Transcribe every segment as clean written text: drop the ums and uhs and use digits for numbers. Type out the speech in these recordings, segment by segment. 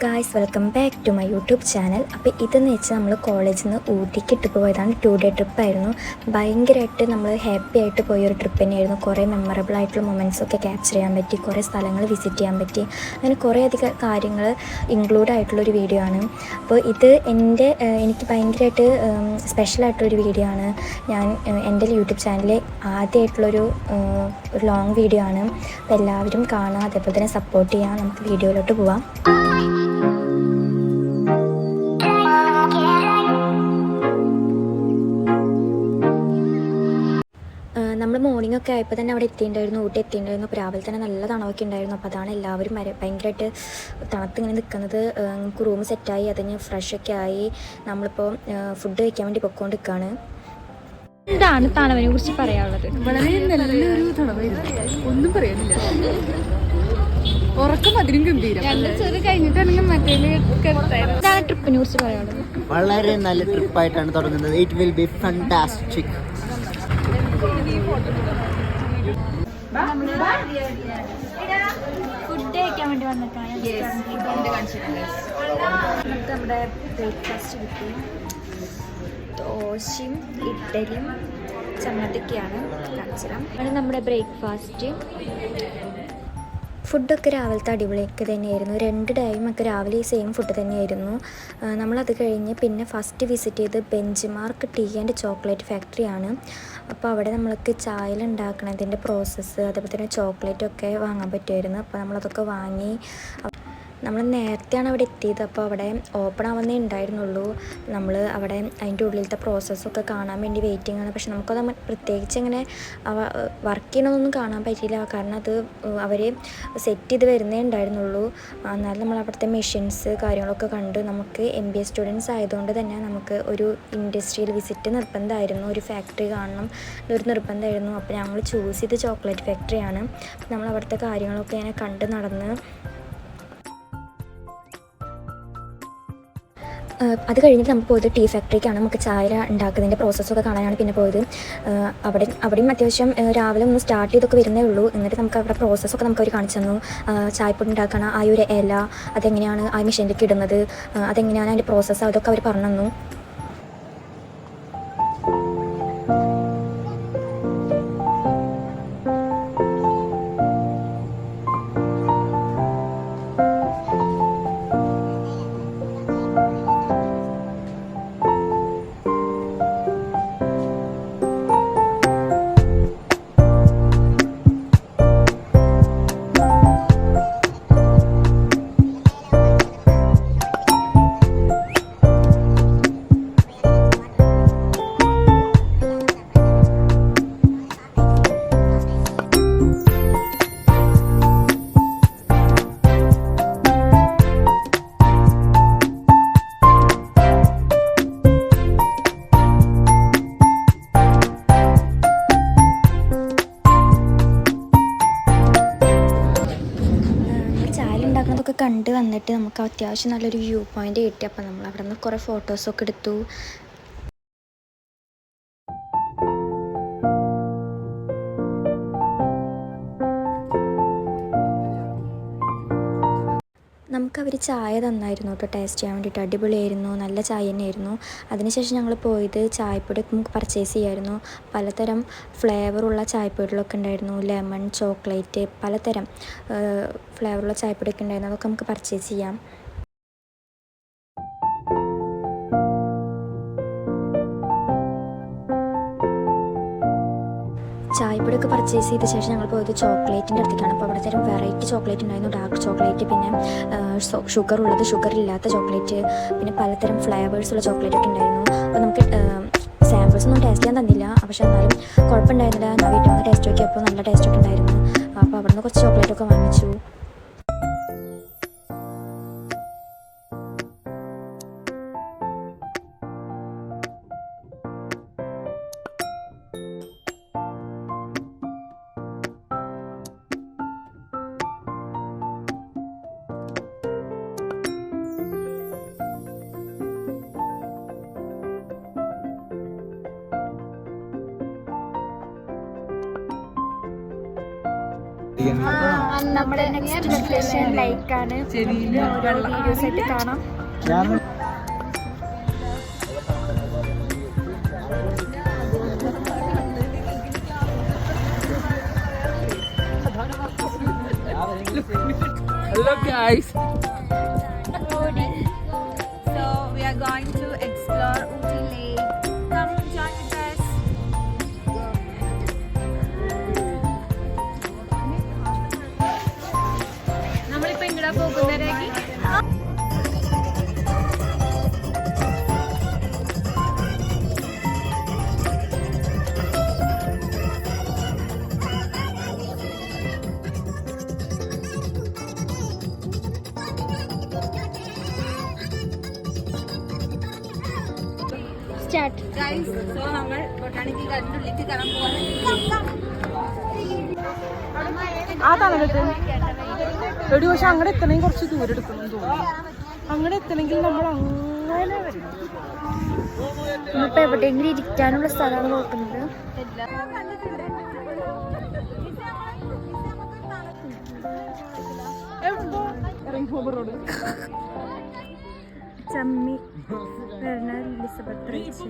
Guys, welcome back to my YouTube channel. അപ്പോൾ ഇതെന്ന് വെച്ചാൽ നമ്മൾ കോളേജിൽ നിന്ന് ഊട്ടിക്ക് ഇട്ട് പോയതാണ്. 2 ഡേ ട്രിപ്പായിരുന്നു. ഭയങ്കരമായിട്ട് നമ്മൾ ഹാപ്പി ആയിട്ട് പോയൊരു ട്രിപ്പ് തന്നെയായിരുന്നു. കുറേ മെമ്മറബിൾ ആയിട്ടുള്ള മൊമെൻറ്റ്സൊക്കെ ക്യാപ്ചർ ചെയ്യാൻ പറ്റി, കുറേ സ്ഥലങ്ങൾ വിസിറ്റ് ചെയ്യാൻ പറ്റി. അങ്ങനെ കുറേ അധികം കാര്യങ്ങൾ ഇൻക്ലൂഡ് ആയിട്ടുള്ളൊരു വീഡിയോ ആണ്. അപ്പോൾ ഇത് എനിക്ക് ഭയങ്കരമായിട്ട് സ്പെഷ്യലായിട്ടുള്ളൊരു വീഡിയോ ആണ്. ഞാൻ എൻ്റെ യൂട്യൂബ് ചാനലിൽ ആദ്യമായിട്ടുള്ളൊരു ലോങ് വീഡിയോ ആണ്. അപ്പോൾ എല്ലാവരും കാണുക, അതേപോലെ തന്നെ സപ്പോർട്ട് ചെയ്യുക. നമുക്ക് വീഡിയോയിലോട്ട് പോവാം. നമ്മൾ മോർണിംഗ് ഒക്കെ ആയപ്പോൾ തന്നെ അവിടെ എത്തിയിട്ടുണ്ടായിരുന്നു, ഊട്ടി എത്തിയിട്ടുണ്ടായിരുന്നു. അപ്പോൾ രാവിലെ തന്നെ നല്ല തണവൊക്കെ ഉണ്ടായിരുന്നു. അപ്പോൾ അതാണ് എല്ലാവരും ഭയങ്കരമായിട്ട് തണുത്ത് ഇങ്ങനെ നിൽക്കുന്നത്. നമുക്ക് റൂം സെറ്റായി, അതിന് ഫ്രഷൊക്കെ ആയി നമ്മളിപ്പോൾ ഫുഡ് കഴിക്കാൻ വേണ്ടി പൊയ്ക്കൊണ്ടിരിക്കുകയാണ്. എന്താണ് തണവിനെ കുറിച്ച് പറയാനുള്ളത്? വളരെ നല്ലൊരു തണവായിരുന്നു, ഒന്നും പറയാനില്ല. ഉറക്കം അതിനും ഗംഭീരം. കഴിഞ്ഞിട്ടാണെങ്കിൽ എന്താണ് ട്രിപ്പിനെ കുറിച്ച് പറയാനുള്ളത്? വളരെ നല്ല ട്രിപ്പായിട്ടാണ് തുടങ്ങുന്നത്. It will be fantastic. Food കഴിക്കാൻ വേണ്ടി വന്നിട്ടാണ്. നമ്മുടെ ബ്രേക്ക്ഫാസ്റ്റ് കിട്ടി. ദോശയും ഇഡ്ഡലിയും ചമ്മന്തിയൊക്കെയാണ് കാണിച്ചത്. ആണ് നമ്മുടെ ബ്രേക്ക്ഫാസ്റ്റ്. ഫുഡൊക്കെ രാവിലത്തെ അടിപൊളിയൊക്കെ തന്നെയായിരുന്നു. 2 ടൈമൊക്കെ രാവിലെ ഈ സെയിം ഫുഡ് തന്നെയായിരുന്നു. നമ്മളത് കഴിഞ്ഞ് പിന്നെ ഫസ്റ്റ് വിസിറ്റ് ചെയ്ത് ബെഞ്ച് ടീ ആൻഡ് ചോക്ലേറ്റ് ഫാക്ടറിയാണ്. അപ്പോൾ അവിടെ നമ്മൾക്ക് ചായ ഉണ്ടാക്കണതിൻ്റെ പ്രോസസ്സ്, അതേപോലെ തന്നെ ചോക്ലേറ്റൊക്കെ വാങ്ങാൻ പറ്റുമായിരുന്നു. അപ്പോൾ നമ്മളതൊക്കെ വാങ്ങി. നമ്മൾ നേരത്തെയാണ് അവിടെ എത്തിയത്. അപ്പോൾ അവിടെ ഓപ്പൺ ആവുന്നേ ഉണ്ടായിരുന്നുള്ളൂ. നമ്മൾ അവിടെ അതിൻ്റെ ഉള്ളിലത്തെ പ്രോസസ്സൊക്കെ കാണാൻ വേണ്ടി വെയിറ്റിംഗ് ആണ്. പക്ഷെ നമുക്കത് പ്രത്യേകിച്ച് അങ്ങനെ വർക്ക് ചെയ്യണമെന്നൊന്നും കാണാൻ പറ്റിയില്ല. കാരണം അത് അവർ സെറ്റ് ചെയ്ത് വരുന്നേ ഉണ്ടായിരുന്നുള്ളൂ. എന്നാലും നമ്മൾ അവിടുത്തെ മെഷീൻസ് കാര്യങ്ങളൊക്കെ കണ്ട്, നമുക്ക് MBA സ്റ്റുഡൻസ് ആയതുകൊണ്ട് തന്നെ നമുക്ക് ഒരു ഇൻഡസ്ട്രിയൽ വിസിറ്റ് നിർബന്ധമായിരുന്നു. ഒരു ഫാക്ടറി കാണണം എന്നൊരു നിർബന്ധമായിരുന്നു. അപ്പോൾ ഞങ്ങൾ ചൂസ് ചെയ്ത് ചോക്ലേറ്റ് ഫാക്ടറിയാണ്. നമ്മൾ അവിടുത്തെ കാര്യങ്ങളൊക്കെ ഇങ്ങനെ കണ്ട് നടന്ന് അത് കഴിഞ്ഞിട്ട് നമുക്ക് പോയത് ടീ ഫാക്ടറിക്കാണ്. നമുക്ക് ചായ ഉണ്ടാക്കുന്നതിൻ്റെ പ്രോസസ്സൊക്കെ കാണാനാണ് പിന്നെ പോയത്. അവിടെയും അത്യാവശ്യം രാവിലെ ഒന്ന് സ്റ്റാർട്ട് ചെയ്തൊക്കെ വരുന്നേ ഉള്ളൂ. എന്നിട്ട് നമുക്ക് അവിടെ പ്രോസസ്സൊക്കെ നമുക്ക് അവർ കാണിച്ചു തന്നു. ചായപ്പൊടി ഉണ്ടാക്കണം, ആ ഒരു ഇല അതെങ്ങനെയാണ് ആ മെഷീനിലേക്ക് ഇടുന്നത്, അതെങ്ങനെയാണ് അതിൻ്റെ പ്രോസസ്സ്, അതൊക്കെ അവർ പറഞ്ഞു തന്നു. അതൊക്കെ കണ്ട് വന്നിട്ട് നമുക്ക് അത്യാവശ്യം നല്ലൊരു വ്യൂ പോയിൻ്റ് കിട്ടി. അപ്പോൾ നമ്മൾ അവിടെ നിന്ന് കുറേ ഫോട്ടോസൊക്കെ എടുത്തു. നമുക്കവർ ചായ തന്നായിരുന്നു കേട്ടോ, ടേസ്റ്റ് ചെയ്യാൻ വേണ്ടിയിട്ട്. അടിപൊളിയായിരുന്നു, നല്ല ചായ തന്നെയായിരുന്നു. അതിനുശേഷം ഞങ്ങൾ പോയത് ചായപ്പൊടി നമുക്ക് പർച്ചേസ് ചെയ്യായിരുന്നു. പലതരം ഫ്ലേവറുള്ള ചായപ്പൊടികളൊക്കെ ഉണ്ടായിരുന്നു. ലെമൺ, ചോക്ലേറ്റ്, പലതരം ഫ്ലേവറുള്ള ചായപ്പൊടിയൊക്കെ ഉണ്ടായിരുന്നു. അതൊക്കെ നമുക്ക് പർച്ചേസ് ചെയ്യാം. ചായപ്പൊടിയൊക്കെ പർച്ചേസ് ചെയ്ത ശേഷം ഞങ്ങൾ പോയത് ചോക്ലേറ്റിൻ്റെ അടുത്തേക്കാണ്. അപ്പോൾ അവിടെ തരം വെറൈറ്റി ചോക്ലേറ്റ് ഉണ്ടായിരുന്നു. ഡാർക്ക് ചോക്ലേറ്റ്, പിന്നെ ഷുഗർ ഉള്ളത്, ഷുഗർ ഇല്ലാത്ത ചോക്ലേറ്റ്, പിന്നെ പലതരം ഫ്ലേവേഴ്സുള്ള ചോക്ലേറ്റൊക്കെ ഉണ്ടായിരുന്നു. അപ്പോൾ നമുക്ക് സാമ്പിൾസ് ഒന്നും ടേസ്റ്റ് ചെയ്യാൻ തന്നില്ല. പക്ഷെ എന്നാലും കുഴപ്പമുണ്ടായിരുന്നില്ല. ഞാൻ വീട്ടിൽ വന്ന് ടേസ്റ്റ് നോക്കിയപ്പോൾ നല്ല ടേസ്റ്റൊക്കെ ഉണ്ടായിരുന്നു. അപ്പോൾ അവിടെ നിന്ന് കുറച്ച് ചോക്ലേറ്റൊക്കെ വാങ്ങിച്ചു. നമ്മുടെ നെക്സ്റ്റ് ലൊക്കേഷൻ ലൈക്കാണ്. ഓരോ വീഡിയോസ് ആയിട്ട് കാണാം. Hello guys. So we are going to explore Ooty Lake. Come join with us. നമ്മളിപ്പോ എങ്ങടാ പോകുന്നവരാക്കി? Start. Guys, so നമ്മൾ ബൊട്ടാണിക്കൽ ഗാർഡന്റെ ഉള്ളിലേക്ക് കയറാൻ പോവാണ്. ആ തലകത്ത് എടി പക്ഷെ അങ്ങടെ എത്തണമെങ്കിൽ കുറച്ച് ദൂരം എടുക്കണം തോന്നുന്നു. അങ്ങടെ എത്തണമെങ്കിൽ നമ്മൾ അങ്ങനെ വരണം. ഇപ്പൊ എവിടെയെങ്കിലും ഇരിക്കാനുള്ള സ്ഥലമാണ് നോക്കുന്നത്. ഇറങ്ങി പോകുമ്പോ റോഡ് ചമ്മി എലിസബത്ത് റീച്ച്.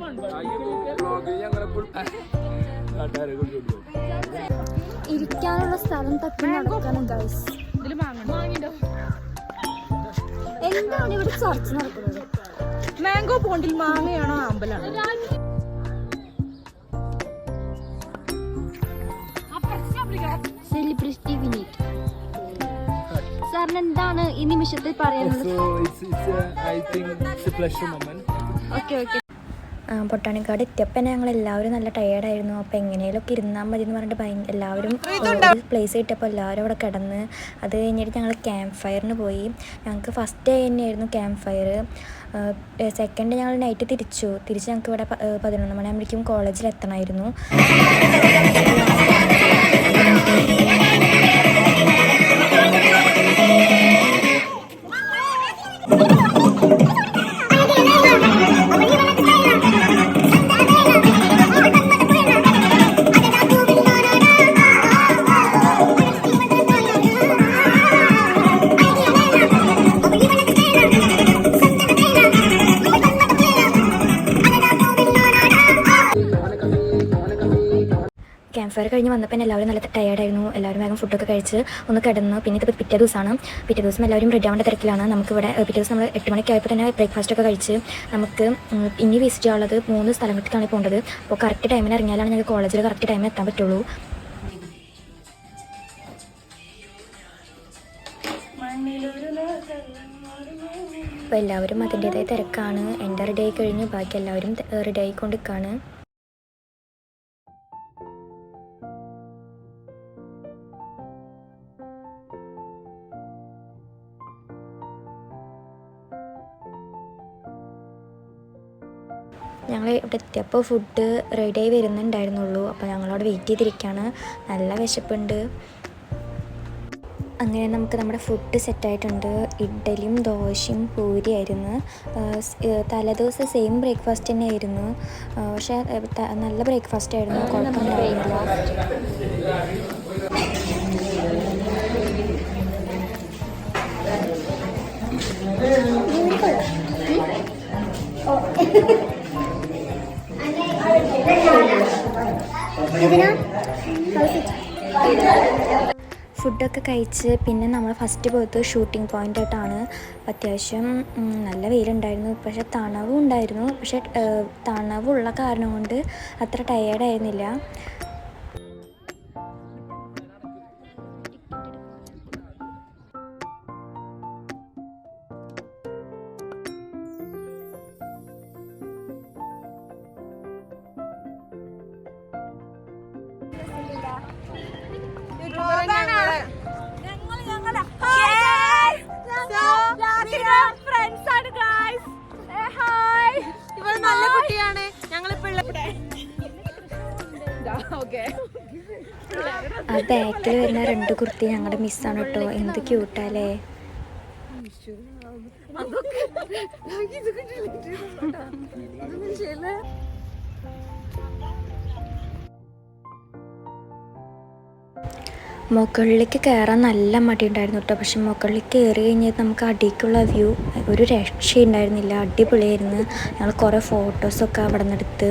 ഇരിക്കാനുള്ള സ്ഥലം തപ്പി നടക്കണം ഗൈസ്. ഇതിൽ വാങ്ങിണ്ടോ? എന്താണ് ഇവിടെ ചർച്ച നടക്കുന്നത്? മാംഗോ പോണ്ടിൽ മാങ്ങയാണോ ആമ്പലാണോ? സെലിബ്രിറ്റി വിനീത് സാറിന് എന്താണ് ഈ നിമിഷത്തിൽ പറയാനുള്ളത്? Okay okay. പൊട്ടാണിക്കാട് എത്തിയപ്പോൾ ഞങ്ങൾ എല്ലാവരും നല്ല ടയേർഡായിരുന്നു. അപ്പോൾ എങ്ങനെയൊക്കെ ഇരുന്നാൽ മതി എന്ന് പറഞ്ഞിട്ട് എല്ലാവരും പ്ലേസ് കിട്ടിയപ്പോൾ എല്ലാവരും അവിടെ കിടന്ന് അത് കഴിഞ്ഞിട്ട് ഞങ്ങൾ ക്യാമ്പ് ഫയറിന് പോയി. ഞങ്ങൾക്ക് ഫസ്റ്റ് ഡേ തന്നെയായിരുന്നു ക്യാമ്പ് ഫയർ. സെക്കൻഡ് ഞങ്ങൾ നൈറ്റ് തിരിച്ച് ഞങ്ങൾക്ക് ഇവിടെ 11 മണിയാകുമ്പോഴേക്കും കോളേജിൽ എത്തണമായിരുന്നു. ക്യാമ്പ് ഫയർ കഴിഞ്ഞ് വന്നപ്പോൾ എല്ലാവരും നല്ല ടയേർഡായിരുന്നു. എല്ലാവരും വേഗം ഫുഡൊക്കെ കഴിച്ച് ഒന്ന് കിടന്നു. പിന്നെ ഇത് പിറ്റേ ദിവസമാണ്. പിറ്റേ ദിവസം എല്ലാവരും റെഡി ആവേണ്ട തിരക്കിലാണ്. നമുക്കിവിടെ പിറ്റേ ദിവസം നമ്മൾ 8 മണിക്കായപ്പോൾ തന്നെ ബ്രേക്ക്ഫാസ്റ്റൊക്കെ കഴിച്ച് നമുക്ക് ഇനി വിസിറ്റ് ചെയ്യാനുള്ളത് 3 സ്ഥലങ്ങളിലേക്കാണ് പോകേണ്ടത്. അപ്പോൾ കറക്റ്റ് ടൈമിന് ഇറങ്ങിയാലാണ് ഞങ്ങൾക്ക് കോളേജിൽ കറക്റ്റ് ടൈമിൽ എത്താൻ പറ്റുള്ളൂ. അപ്പോൾ എല്ലാവരും അതിൻ്റേതായ തിരക്കാണ്. എൻ്റെ റെഡി ആയി കഴിഞ്ഞ് ബാക്കി എല്ലാവരും റെഡി ആയിക്കൊണ്ടിരിക്കുകയാണ്. ഞങ്ങൾ ഇവിടെ എത്തിയപ്പോൾ ഫുഡ് റെഡിയായി വരുന്നുണ്ടായിരുന്നുള്ളൂ. അപ്പോൾ ഞങ്ങളവിടെ വെയിറ്റ് ചെയ്തിരിക്കുകയാണ്. നല്ല വിശപ്പുണ്ട്. അങ്ങനെ നമുക്ക് നമ്മുടെ ഫുഡ് സെറ്റായിട്ടുണ്ട്. ഇഡ്ഡലിയും ദോശയും പൂരിയായിരുന്നു. തലേദിവസം സെയിം ബ്രേക്ക്ഫാസ്റ്റ് തന്നെയായിരുന്നു. പക്ഷേ നല്ല ബ്രേക്ക്ഫാസ്റ്റ് ആയിരുന്നു, കുഴപ്പമൊന്നുമില്ല. ഫുഡൊക്കെ കഴിച്ച് പിന്നെ നമ്മൾ ഫസ്റ്റ് പോയത് ഷൂട്ടിംഗ് പോയിൻ്റായിട്ടാണ്. അത്യാവശ്യം നല്ല വെയിലുണ്ടായിരുന്നു, പക്ഷേ തണവും ഉണ്ടായിരുന്നു. പക്ഷേ തണവുള്ള കാരണം കൊണ്ട് അത്ര ടയേർഡായിരുന്നില്ല. നല്ല കുട്ടിയാണ് ഞങ്ങളിപ്പോ ആ ബാക്കിൽ വരുന്ന 2 കുർത്തി ഞങ്ങളുടെ മിസ്സാണ് കേട്ടോ. എന്ത് ക്യൂട്ടല്ലേ. മുകളിലേക്ക് കയറാൻ നല്ല മടിയുണ്ടായിരുന്നു കേട്ടോ. പക്ഷെ മുകളിൽ കയറി കഴിഞ്ഞാൽ നമുക്ക് അടിക്കുള്ള വ്യൂ ഒരു രക്ഷയുണ്ടായിരുന്നില്ല, അടിപൊളിയായിരുന്നു. ഞങ്ങൾ കുറേ ഫോട്ടോസൊക്കെ അവിടെ നിന്ന് എടുത്ത്.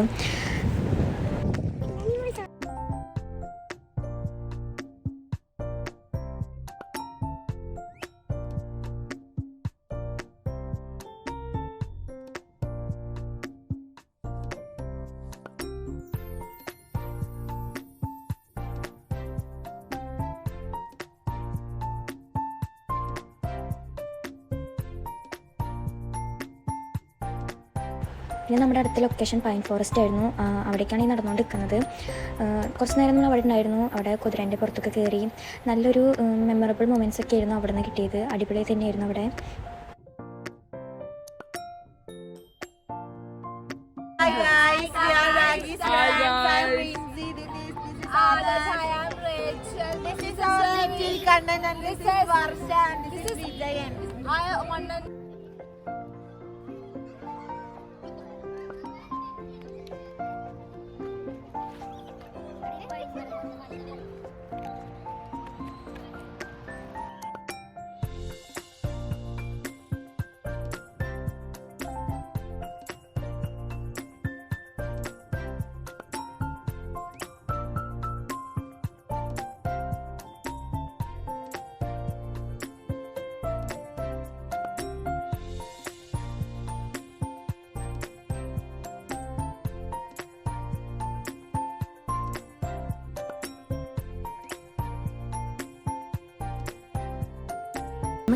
പിന്നെ നമ്മുടെ അടുത്ത ലൊക്കേഷൻ പൈൻ ഫോറസ്റ്റ് ആയിരുന്നു. അവിടേക്കാണ് ഈ നടന്നുകൊണ്ടിരിക്കുന്നത്. കുറച്ച് നേരം നമ്മൾ അവിടെ ഉണ്ടായിരുന്നു. അവിടെ കുതിരേൻ്റെ പുറത്തൊക്കെ കയറി നല്ലൊരു മെമ്മറബിൾ മൊമെൻറ്റ്സ് ഒക്കെ ആയിരുന്നു അവിടെ നിന്ന് കിട്ടിയത്. അടിപൊളി തന്നെയായിരുന്നു അവിടെ. Hi guys, we are Ragis. Hi guys. I am Rachel. This is our little Kannan and this is Varsha and this is Vijayan. I am Kannan.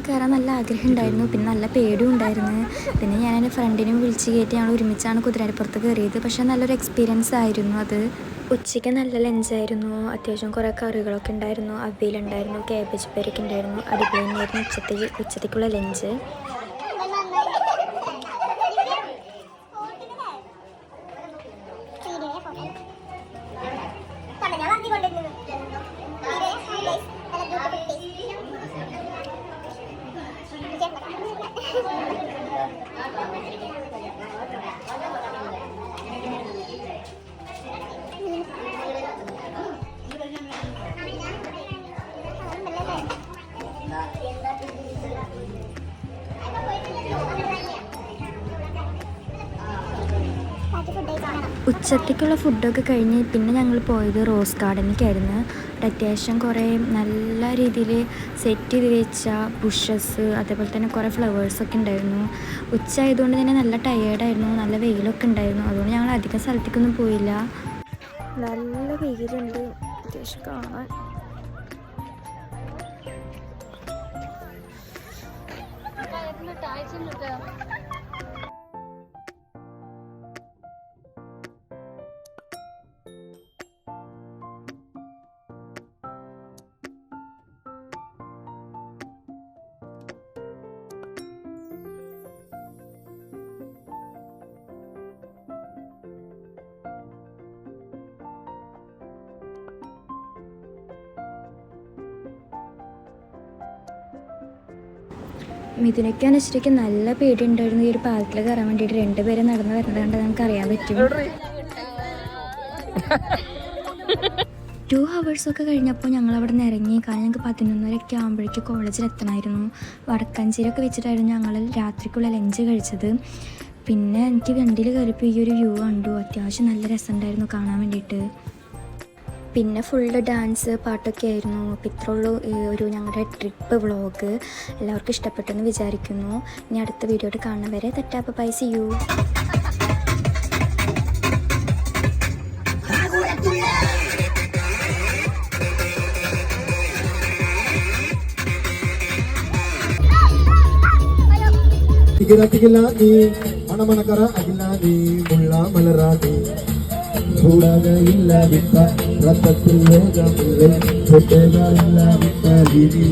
കയറാൻ നല്ല ആഗ്രഹം ഉണ്ടായിരുന്നു, പിന്നെ നല്ല പേടിയും ഉണ്ടായിരുന്നു. പിന്നെ ഞാൻ എൻ്റെ ഫ്രണ്ടിനെയും വിളിച്ച് കയറ്റി ഞങ്ങൾ ഒരുമിച്ചാണ് കുതിരപ്പുറത്ത് കയറിയത്. പക്ഷേ നല്ലൊരു എക്സ്പീരിയൻസ് ആയിരുന്നു അത്. ഉച്ചയ്ക്ക് നല്ല ലഞ്ചായിരുന്നു. അത്യാവശ്യം കുറേ കറികളൊക്കെ ഉണ്ടായിരുന്നു. അവിയലുണ്ടായിരുന്നു, കാബേജ് പേരൊക്കെ ഉണ്ടായിരുന്നു. അടിപൊളി തന്നെയായിരുന്നു ഉച്ചത്തേക്കുള്ള ലഞ്ച്. ഉച്ചത്തേക്കുള്ള ഫുഡൊക്കെ കഴിഞ്ഞ് പിന്നെ ഞങ്ങൾ പോയത് റോസ് ഗാർഡനിലേക്കായിരുന്നു. അത്യാവശ്യം കുറേ നല്ല രീതിയിൽ സെറ്റ് ചെയ്ത് വെച്ച ബുഷസ്, അതേപോലെ തന്നെ കുറേ ഫ്ലവേഴ്സൊക്കെ ഉണ്ടായിരുന്നു. ഉച്ച ആയതുകൊണ്ട് തന്നെ നല്ല ടയേർഡായിരുന്നു, നല്ല വെയിലൊക്കെ ഉണ്ടായിരുന്നു. അതുകൊണ്ട് ഞങ്ങൾ അധികം സ്ഥലത്തേക്കൊന്നും പോയില്ല. നല്ല വെയിലുണ്ട് അത്യാവശ്യം കാണാൻ. മിഥുനയ്ക്കാണ് ശരിക്കും നല്ല പേടിയുണ്ടായിരുന്നു ഈ ഒരു പാലത്തിൽ കയറാൻ വേണ്ടിയിട്ട്. 2 പേരെ നടന്ന് വരുന്നത് കണ്ട് നമുക്ക് അറിയാൻ പറ്റും. 2 ഹവേഴ്സൊക്കെ കഴിഞ്ഞപ്പോൾ ഞങ്ങൾ അവിടെ നിന്ന് ഇറങ്ങി. കാരണം ഞങ്ങൾക്ക് 11:30 ആകുമ്പോഴേക്ക് കോളേജിൽ എത്തണമായിരുന്നു. വടക്കാഞ്ചേരിയൊക്കെ വെച്ചിട്ടായിരുന്നു ഞങ്ങൾ രാത്രിക്കുള്ള ലഞ്ച് കഴിച്ചത്. പിന്നെ എനിക്ക് വണ്ടിയിൽ കയറിയപ്പോൾ ഈ ഒരു വ്യൂ കണ്ടു. അത്യാവശ്യം നല്ല രസമുണ്ടായിരുന്നു കാണാൻ വേണ്ടിയിട്ട്. പിന്നെ ഫുള്ള് ഡാൻസ് പാട്ടൊക്കെ ആയിരുന്നു. അപ്പോൾ ഇത്രയുള്ളൂ ഒരു ഞങ്ങളുടെ ട്രിപ്പ് വ്ളോഗ്. എല്ലാവർക്കും ഇഷ്ടപ്പെട്ടെന്ന് വിചാരിക്കുന്നു. ഇനി അടുത്ത വീഡിയോയിൽ കാണുന്നവരെ തെറ്റാപ്പ ബൈ, സീ യു. ിലാതി മണമണക്കറ അകിലാതി മുള്ള മലരാതി ചൂടാക ഇല്ല വിട്ട രത്തത്തിൽ വേഗമില്ലേ ചൊട്ടേക ഇല്ല വിട്ട രീതി